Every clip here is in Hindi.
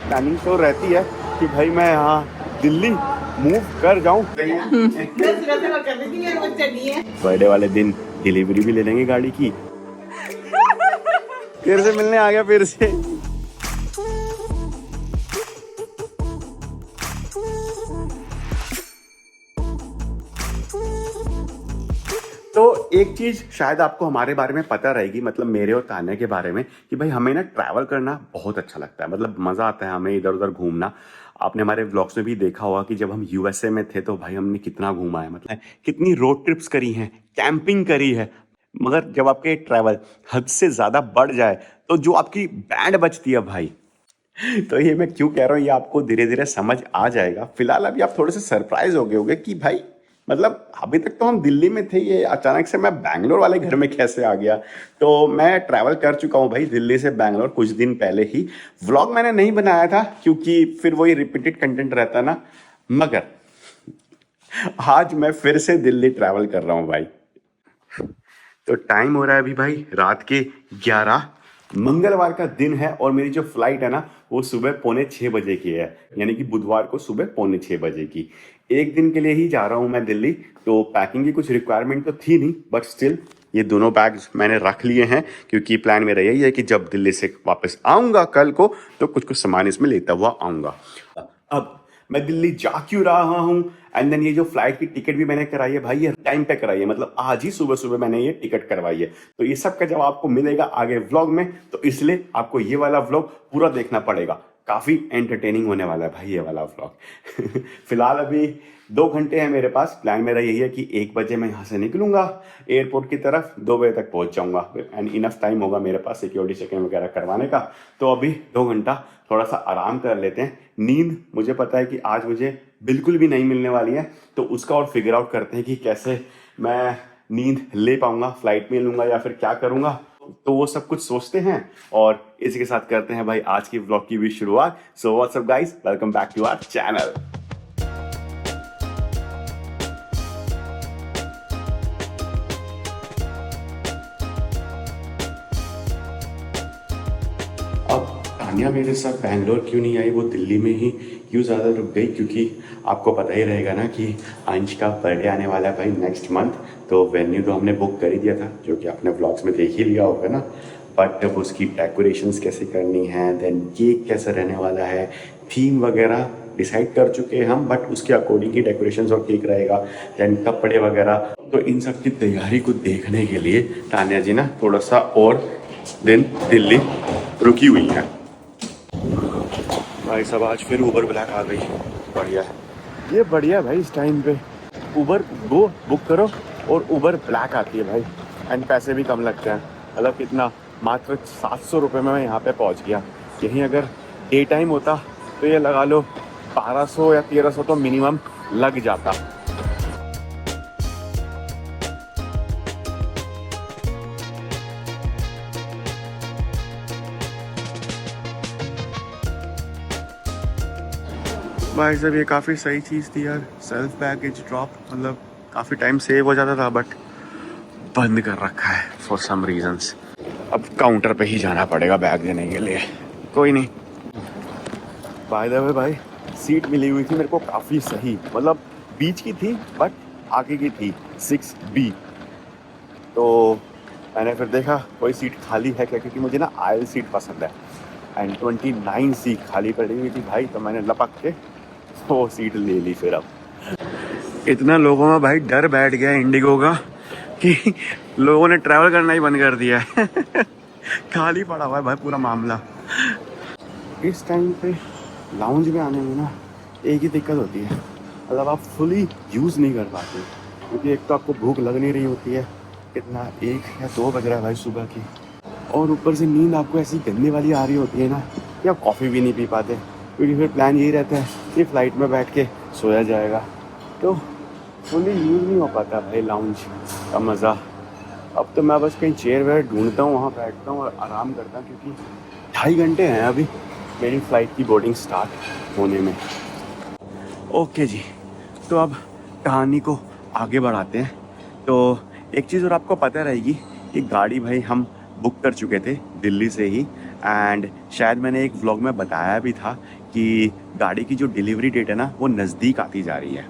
प्लानिंग तो रहती है कि भाई मैं यहाँ दिल्ली मूव कर जाऊँ। बर्थडे वाले दिन डिलीवरी भी ले लेंगे गाड़ी की। फिर से मिलने आ गया फिर से। तो एक चीज शायद आपको हमारे बारे में पता रहेगी, मतलब मेरे और तान्या के बारे में, कि भाई हमें ना ट्रैवल करना बहुत अच्छा लगता है। मतलब मजा आता है हमें इधर उधर घूमना। आपने हमारे व्लॉग्स में भी देखा होगा कि जब हम यूएसए में थे तो भाई हमने कितना घूमा है, मतलब कितनी रोड ट्रिप्स करी हैं, कैंपिंग करी है। मगर जब आपके ट्रैवल हद से ज्यादा बढ़ जाए तो जो आपकी बैंड बजती है भाई, तो ये मैं क्यों कह रहा हूँ ये आपको धीरे धीरे समझ आ जाएगा। फिलहाल अभी आप थोड़े से सरप्राइज हो गए होंगे कि भाई मतलब अभी तक तो हम दिल्ली में थे, ये अचानक से मैं बैंगलोर वाले घर में कैसे आ गया। तो मैं ट्रैवल कर चुका हूँ भाई दिल्ली से बैंगलोर कुछ दिन पहले ही। व्लॉग मैंने नहीं बनाया था क्योंकि फिर वही रिपीटेड कंटेंट रहता ना। मगर आज मैं फिर से दिल्ली ट्रैवल कर रहा हूँ भाई। तो टाइम हो रहा है अभी भाई रात के 11। मंगलवार का दिन है और मेरी जो फ्लाइट है ना वो सुबह 5:45 की है, यानी कि बुधवार को सुबह 5:45 की। एक दिन के लिए ही जा रहा हूँ मैं दिल्ली, तो पैकिंग की कुछ रिक्वायरमेंट तो थी नहीं, बट स्टिल ये दोनों बैग्स मैंने रख लिए हैं क्योंकि प्लान मेरा यही है कि जब दिल्ली से वापस आऊंगा कल को तो कुछ कुछ सामान इसमें लेता हुआ आऊंगा। अब मैं दिल्ली जा क्यों रहा हूँ, एंड देन ये जो फ्लाइट की टिकट भी मैंने कराई है भाई, ये टाइम पे कराई है, मतलब आज ही सुबह सुबह मैंने ये टिकट करवाई है। तो ये सब का जवाब आपको मिलेगा आगे व्लॉग में, तो इसलिए आपको ये वाला व्लॉग पूरा देखना पड़ेगा। काफी एंटरटेनिंग होने वाला है भाई ये वाला व्लॉग। फिलहाल अभी 2 घंटे हैं मेरे पास। प्लान मेरा यही है कि 1 बजे मैं यहाँ से निकलूंगा एयरपोर्ट की तरफ, 2 बजे तक पहुंच जाऊंगा एंड इनफ टाइम होगा मेरे पास सिक्योरिटी चेकिंग वगैरह करवाने का। तो अभी 2 घंटा थोड़ा सा आराम कर लेते हैं। नींद मुझे पता है कि आज मुझे बिल्कुल भी नहीं मिलने वाली है, तो उसका और फिगर आउट करते हैं कि कैसे मैं नींद ले पाऊंगा, फ्लाइट में लूंगा या फिर क्या करूंगा। तो वो सब कुछ सोचते हैं और इसी के साथ करते हैं भाई आज की व्लॉग की भी शुरुआत। So what's up guys, welcome back to our channel. अब तानिया मेरे साथ बैंगलोर क्यों नहीं आई, वो दिल्ली में ही क्यों ज़्यादा रुक गई, क्योंकि आपको पता ही रहेगा ना कि अंश का बर्थडे आने वाला है भाई नेक्स्ट मंथ। तो वेन्यू तो हमने बुक कर ही दिया था, जो कि आपने व्लॉग्स में देख ही लिया होगा ना। बट अब उसकी डेकोरेशंस कैसे करनी है, देन केक कैसे रहने वाला है, थीम वगैरह डिसाइड कर चुके हैं हम, बट उसके अकॉर्डिंग ही डेकोरेशंस और केक रहेगा, देन कपड़े वगैरह। तो इन सब की तैयारी को देखने के लिए तानिया जी ना थोड़ा सा और दिन दिल्ली रुकी हुई है। भाई साहब आज फिर उबर ब्लैक आ गई, बढ़िया है ये, बढ़िया भाई। इस टाइम पे उबर गो बुक करो और उबर ब्लैक आती है भाई, एंड पैसे भी कम लगते हैं। मतलब कितना, मात्र 700 रुपये में मैं यहाँ पे पहुँच गया। यहीं अगर डे टाइम होता तो ये लगा लो 1200 या 1300 तो मिनिमम लग जाता। भाई साहब ये काफ़ी सही चीज़ थी यार, सेल्फ बैगेज ड्रॉप, मतलब काफ़ी टाइम सेव हो जाता था, बट बंद कर रखा है फॉर सम रीजंस। अब काउंटर पे ही जाना पड़ेगा बैग देने के लिए। कोई नहीं। बाय द वे भाई सीट मिली हुई थी मेरे को काफ़ी सही, मतलब बीच की थी बट आगे की थी 6B। तो मैंने फिर देखा कोई सीट खाली है क्या, क्योंकि मुझे ना आयल सीट पसंद है, एंड 29C खाली पड़ी हुई थी भाई। तो मैंने लपक के वो सीट ले ली। फिर अब इतना लोगों में भाई डर बैठ गया इंडिगो का कि लोगों ने ट्रैवल करना ही बंद कर दिया है। खाली पड़ा हुआ है भाई पूरा मामला। इस टाइम पे लाउंज में आने में ना एक ही दिक्कत होती है, मतलब आप फुली यूज़ नहीं कर पाते, क्योंकि एक तो आपको भूख लग नहीं रही होती है, कितना 1 या 2 बज रहा है भाई सुबह की, और ऊपर से नींद आपको ऐसी गंदे वाली आ रही होती है ना कि आप कॉफ़ी भी नहीं पी पाते, क्योंकि फिर प्लान यही रहता है कि फ़्लाइट में बैठ के सोया जाएगा। तो फुली यूज़ नहीं हो पाता भाई लाउंज का मज़ा। अब तो मैं बस कहीं चेयर वेयर ढूंढता हूँ, वहाँ बैठता हूँ और आराम करता हूँ, क्योंकि 2.5 घंटे हैं अभी मेरी फ़्लाइट की बोर्डिंग स्टार्ट होने में। ओके जी, तो अब कहानी को आगे बढ़ाते हैं। तो एक चीज़ और आपको पता रहेगी कि गाड़ी भाई हम बुक कर चुके थे दिल्ली से ही, एंड शायद मैंने एक व्लॉग में बताया भी था कि गाड़ी की जो डिलीवरी डेट है ना वो नज़दीक आती जा रही है।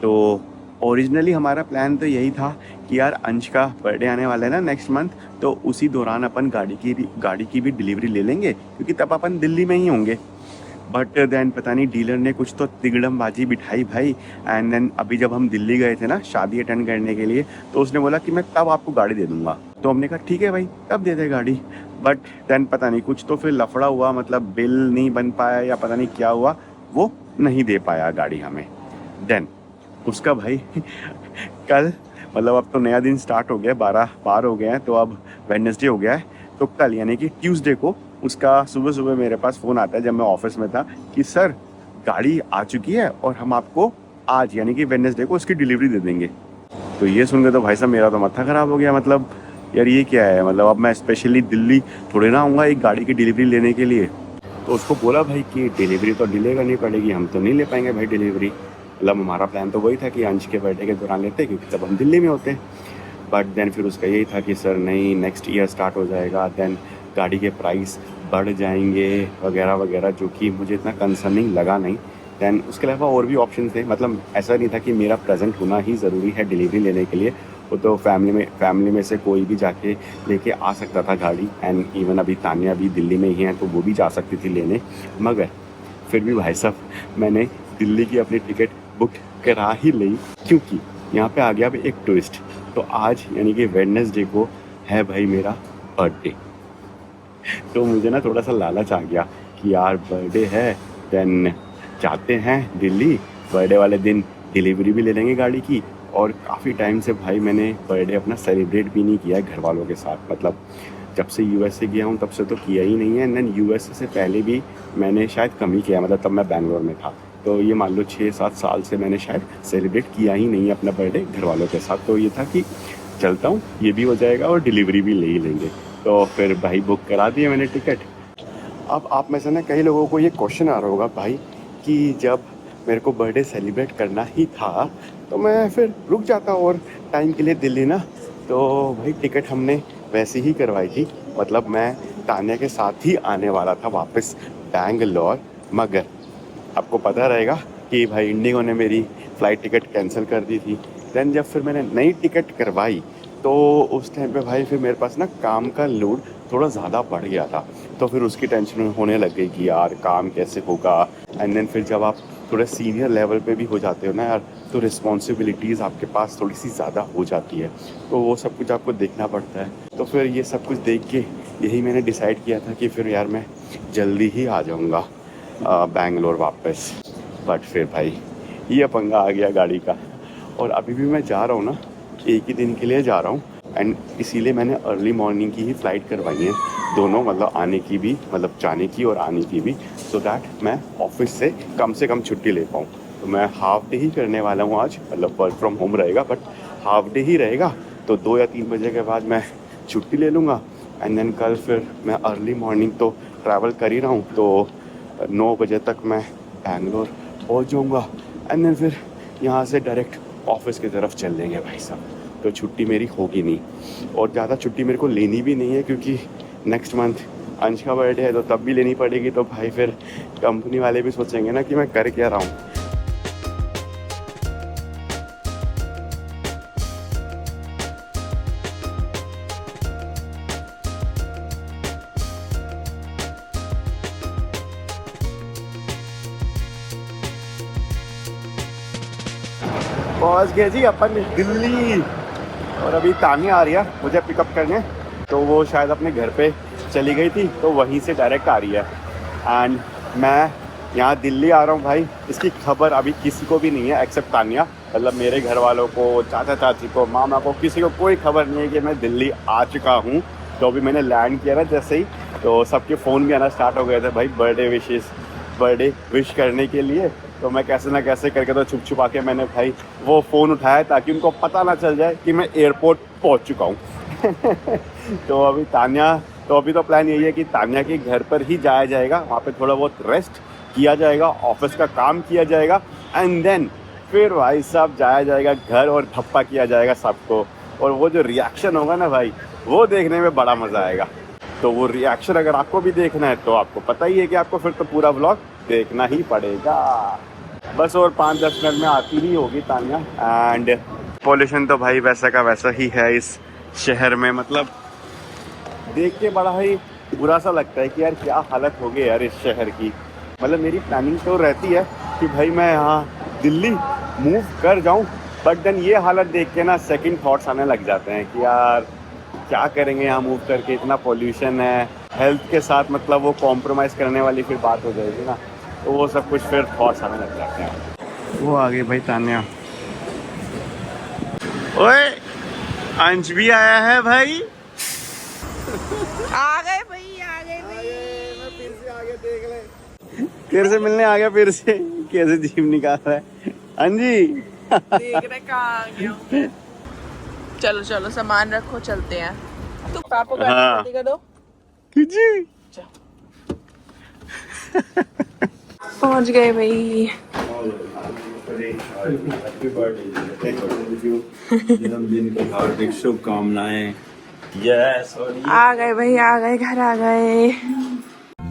तो ओरिजिनली हमारा प्लान तो यही था कि यार अंश का बर्थडे आने वाला है ना नेक्स्ट मंथ, तो उसी दौरान अपन गाड़ी की भी डिलीवरी ले लेंगे क्योंकि तब अपन दिल्ली में ही होंगे। बट देन पता नहीं डीलर ने कुछ तो तिगड़मबाजी बिठाई भाई। एंड देन अभी जब हम दिल्ली गए थे ना शादी अटेंड करने के लिए, तो उसने बोला कि मैं तब आपको गाड़ी दे दूंगा। तो हमने कहा ठीक है भाई तब दे दे गाड़ी। बट देन पता नहीं कुछ तो फिर लफड़ा हुआ, मतलब बिल नहीं बन पाया या पता नहीं क्या हुआ, वो नहीं दे पाया गाड़ी हमें। देन उसका भाई कल, मतलब अब तो नया दिन स्टार्ट हो गया, 12 बार हो गए हैं, तो अब वेडनेसडे हो गया है। तो कल यानी कि ट्यूसडे को उसका सुबह सुबह मेरे पास फ़ोन आता है जब मैं ऑफिस में था कि सर गाड़ी आ चुकी है और हम आपको आज यानी कि वेडनेसडे को उसकी डिलीवरी दे देंगे। तो ये सुन के तो भाई साहब मेरा तो माथा ख़राब हो गया। मतलब यार ये क्या है, मतलब अब मैं स्पेशली दिल्ली थोड़े ना आऊँगा एक गाड़ी की डिलीवरी लेने के लिए। तो उसको बोला भाई कि डिलीवरी तो डिले करनी पड़ेगी, हम तो नहीं ले पाएंगे भाई डिलीवरी। मतलब हमारा प्लान तो वही था कि अंश के बर्थडे के दौरान लेते क्योंकि तब हम दिल्ली में होते। बट देन फिर उसका यही था कि सर नहीं नेक्स्ट ईयर स्टार्ट हो जाएगा, देन गाड़ी के प्राइस बढ़ जाएंगे वगैरह वगैरह, जो कि मुझे इतना कंसर्निंग लगा नहीं। देन उसके अलावा और भी ऑप्शन थे, मतलब ऐसा नहीं था कि मेरा प्रेजेंट होना ही ज़रूरी है डिलीवरी लेने के लिए। वो तो फैमिली में से कोई भी जाके लेके आ सकता था गाड़ी। एंड इवन अभी तानिया भी दिल्ली में ही है तो वो भी जा सकती थी लेने। मगर फिर भी भाई साहब मैंने दिल्ली की अपनी टिकट बुक करा ही ली, क्योंकि यहाँ पे आ गया अब एक ट्विस्ट। तो आज यानी कि वेडनेसडे को है भाई मेरा बर्थडे। तो मुझे ना थोड़ा सा लालच आ गया कि यार बर्थडे है, देन जाते हैं दिल्ली, बर्थडे वाले दिन डिलीवरी भी ले लेंगे गाड़ी की। और काफ़ी टाइम से भाई मैंने बर्थडे अपना सेलिब्रेट भी नहीं किया है घर वालों के साथ। मतलब जब से यूएस से गया हूँ तब से तो किया ही नहीं है। एंड देन यूएस से पहले भी मैंने शायद कम ही किया, मतलब तब मैं बैंगलोर में था। तो ये मान लो 6-7 साल से मैंने शायद सेलिब्रेट किया ही नहीं है अपना बर्थडे घर वालों के साथ। तो ये था कि चलता हूँ, ये भी हो जाएगा और डिलीवरी भी ले ही लेंगे। तो फिर भाई बुक करा दिया मैंने टिकट। अब आप में से ना कई लोगों को ये क्वेश्चन आ रहा होगा भाई कि जब मेरे को बर्थडे सेलिब्रेट करना ही था तो मैं फिर रुक जाता और टाइम के लिए दिल्ली ना। तो भाई टिकट हमने वैसे ही करवाई थी, मतलब मैं तान्या के साथ ही आने वाला था वापस बैंगलोर। मगर आपको पता रहेगा कि भाई इंडिगो ने मेरी फ़्लाइट टिकट कैंसिल कर दी थी। देन जब फिर मैंने नई टिकट करवाई तो उस टाइम पे भाई फिर मेरे पास ना काम का लोड थोड़ा ज़्यादा बढ़ गया था। तो फिर उसकी टेंशन होने लग गई कि यार काम कैसे होगा। एंड देन फिर जब आप थोड़े सीनियर लेवल पे भी हो जाते हो ना यार, तो रिस्पॉन्सिबिलिटीज़ आपके पास थोड़ी सी ज़्यादा हो जाती है, तो वो सब कुछ आपको देखना पड़ता है। तो फिर ये सब कुछ देख के यही मैंने डिसाइड किया था कि फिर यार मैं जल्दी ही आ जाऊँगा बैंगलोर वापस। बट फिर भाई ये पंगा आ गया गाड़ी का। और अभी भी मैं जा रहा हूँ ना, एक ही दिन के लिए जा रहा हूँ। एंड इसीलिए मैंने अर्ली मॉर्निंग की ही फ़्लाइट करवाई है दोनों, मतलब आने की भी, मतलब जाने की और आने की भी, सो दैट मैं ऑफिस से कम छुट्टी ले पाऊँ। तो मैं हाफ डे ही करने वाला हूँ आज, मतलब वर्क फ्रॉम होम रहेगा बट हाफ डे ही रहेगा। तो 2 या 3 बजे के बाद मैं छुट्टी ले लूँगा। एंड देन कल फिर मैं अर्ली मॉर्निंग तो ट्रैवल कर ही रहा हूँ, तो 9 बजे तक मैं बैंगलोर पहुँच जाऊँगा। एंड देन फिर यहाँ से डायरेक्ट ऑफिस की तरफ चल देंगे भाई साहब। तो छुट्टी मेरी होगी नहीं, और ज़्यादा छुट्टी मेरे को लेनी भी नहीं है क्योंकि नेक्स्ट मंथ अंश का बर्थडे है, तो तब भी लेनी पड़ेगी। तो भाई फिर कंपनी वाले भी सोचेंगे ना कि मैं कर क्या रहा हूँ। पहुँच गए जी अपन दिल्ली। और अभी तानिया आ रही है मुझे पिकअप करने, तो वो शायद अपने घर पे चली गई थी तो वहीं से डायरेक्ट आ रही है। एंड मैं यहाँ दिल्ली आ रहा हूँ भाई, इसकी खबर अभी किसी को भी नहीं है एक्सेप्ट तानिया। मतलब मेरे घर वालों को, चाचा चाची को, मामा को, किसी को कोई खबर नहीं है कि मैं दिल्ली आ चुका हूँ। तो अभी मैंने लैंड किया ना जैसे ही, तो सबके फ़ोन भी आना स्टार्ट हो गए थे भाई बर्थडे विश करने के लिए। तो मैं कैसे ना कैसे करके तो छुप छुपा के मैंने भाई वो फ़ोन उठाया ताकि उनको पता ना चल जाए कि मैं एयरपोर्ट पहुंच चुका हूं। तो अभी तो प्लान यही है कि तान्या के घर पर ही जाया जाएगा, वहाँ पे थोड़ा बहुत रेस्ट किया जाएगा, ऑफिस का काम किया जाएगा। एंड देन फिर भाई साहब जाया जाएगा घर और धप्पा किया जाएगा सबको। और वो जो रिएक्शन होगा ना भाई, वो देखने में बड़ा मज़ा आएगा। तो वो रिएक्शन अगर आपको भी देखना है तो आपको पता ही है कि आपको फिर तो पूरा व्लॉग देखना ही पड़ेगा। बस और 5-10 मिनट में आती ही होगी तानिया। एंड पॉल्यूशन तो भाई वैसा का वैसा ही है इस शहर में, मतलब देख के बड़ा ही बुरा सा लगता है कि यार क्या हालत हो गई यार इस शहर की। मतलब मेरी प्लानिंग तो रहती है कि भाई मैं यहाँ दिल्ली मूव कर जाऊँ, बट देन ये हालत देख के ना सेकंड थॉट्स आने लग जाते हैं कि यार क्या करेंगे यहाँ मूव करके, इतना पॉल्यूशन है, हेल्थ के साथ मतलब वो कॉम्प्रोमाइज़ करने वाली फिर बात हो जाएगी ना, तो वो सब कुछ फिर थॉट्स आने लग जाते हैं। वो आ गई भाई तान्या। ओए अंश भी आया है भाई। आ गए भाई, आ गए भाई। मैं फिर से आ गया, देख ले तेरे से मिलने आ गया फिर से। कैसे जीव निकाल रहा है अंजी। देख रहे कहाँ आ गया हूँ। चलो चलो सामान रखो, चलते हैं। तो पापा को हाँ। कर दो। जी पहुंच गए भाई। जन्मदिन की हार्दिक शुभकामनाएं। यस आ गए भाई, आ गए, घर आ गए।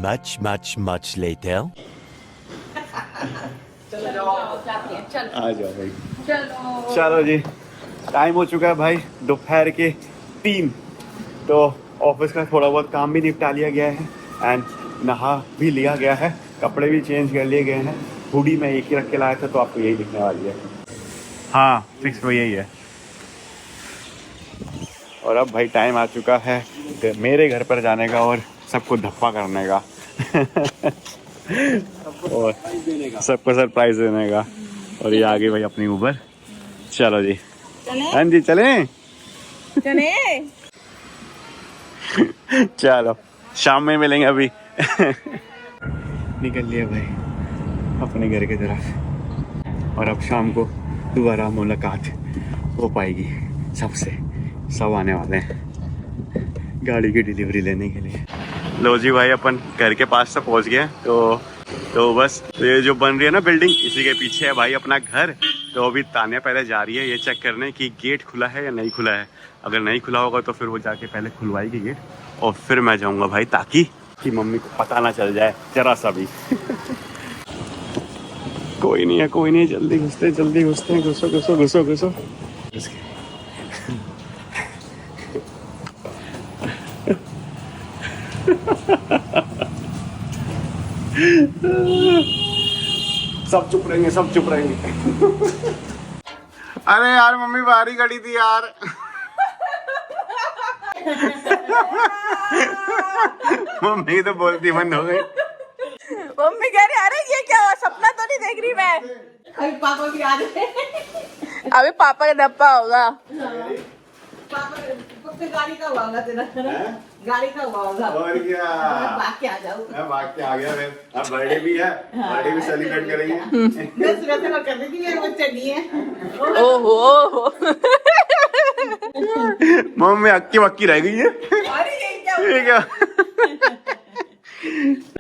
Much later. आ जाओ भाई, चलो जी। टाइम हो चुका है भाई दोपहर के 3। तो ऑफिस का थोड़ा बहुत काम भी निपटा लिया गया है एंड नहा भी लिया गया है, कपड़े भी चेंज कर लिए गए हैं। हुडी में एक ही रख के लाया था तो आपको यही दिखने वाली है। हाँ फिक्स वो यही है। और अब भाई टाइम आ चुका है मेरे घर पर जाने का और सबको धप्पा करने का और सबको सरप्राइज देने का। और ये आ गई भाई अपनी ऊबर। चलो जी, हाँ जी चलें। चले चलो शाम में मिलेंगे अभी। निकल लिए भाई अपने घर की तरफ और अब शाम को दोबारा मुलाकात हो पाएगी सबसे। सब आने वाले हैं गाड़ी की डिलीवरी लेने के लिए। लो जी भाई अपन घर के पास से पहुंच गए। तो बस ये जो बन रही है ना बिल्डिंग, इसी के पीछे है भाई अपना घर। तो अभी तान्या पहले जा रही है ये चेक करने कि गेट खुला है या नहीं खुला है। अगर नहीं खुला होगा तो फिर वो जाके पहले खुलवाएगी गेट और फिर मैं जाऊंगा भाई, ताकि कि मम्मी को पता ना चल जाए जरा सा भी। कोई नहीं है, कोई नहीं, जल्दी घुसते हैं। घुसो। सब चुप रहेंगे। अरे यार मम्मी बाहर ही खड़ी थी यार। मम्मी तो बोलती बंद हो गई। मम्मी कह रही अरे ये क्या हुआ, सपना तो नहीं देख रही मैं। अभी पापा भी आ रहे अभी पापा का धप्पा होगा। पापा गाड़ी का हुआ होगा तेरा, गाड़ी का हुआ होगा। और क्या, भाग के आ जाओ। मैं भाग के आ गया। फिर अब बर्थडे भी है, बर्थडे भी सेलिब्रेट करेंगे। मैं सुबह से कर रही थी मेरे बच्चे नहीं है। ओहो मम्मी अक्की वक्की रह गई है। अरे ये क्या हुआ? ठीक है।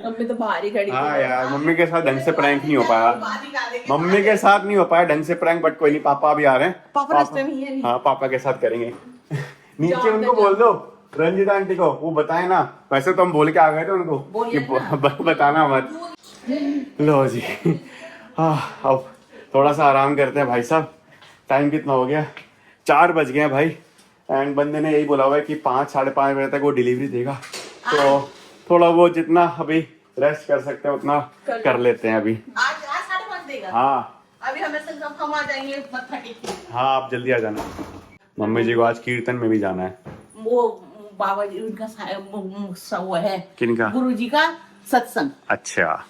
मम्मी तो बाहर ही खड़ी हाँ यार मम्मी के साथ ढंग से प्रैंक नहीं हो पाया। मम्मी के साथ नहीं हो पाया ढंग से प्रैंक, बट कोई नहीं, पापा भी आ रहे हैं। पापा रास्ते में ही है। हाँ पापा के साथ करेंगे। नीचे उनको बोल दो, रंजिता आंटी को, वो बताए ना। वैसे तो हम बोल के आ गए थे उनको कि बताना मत। लो जी अब थोड़ा सा आराम करते हैं भाई साहब। टाइम कितना हो गया, 4 बज गए हैं भाई। एंड बंदे ने यही बोला हुआ है कि 5-5:30 बजे तक वो डिलीवरी देगा। तो थोड़ा वो जितना अभी रेस्ट कर सकते हैं उतना कर लेते हैं अभी। आज 5:30 देगा। हाँ अभी हमें से हम आ जाएंगे मत्था टेकने। हाँ आप जल्दी आ जाना। मम्मी जी को आज कीर्तन में भी जाना है। वो बाबा जी उनका वो है, किनका? गुरु जी का सत्संग। अच्छा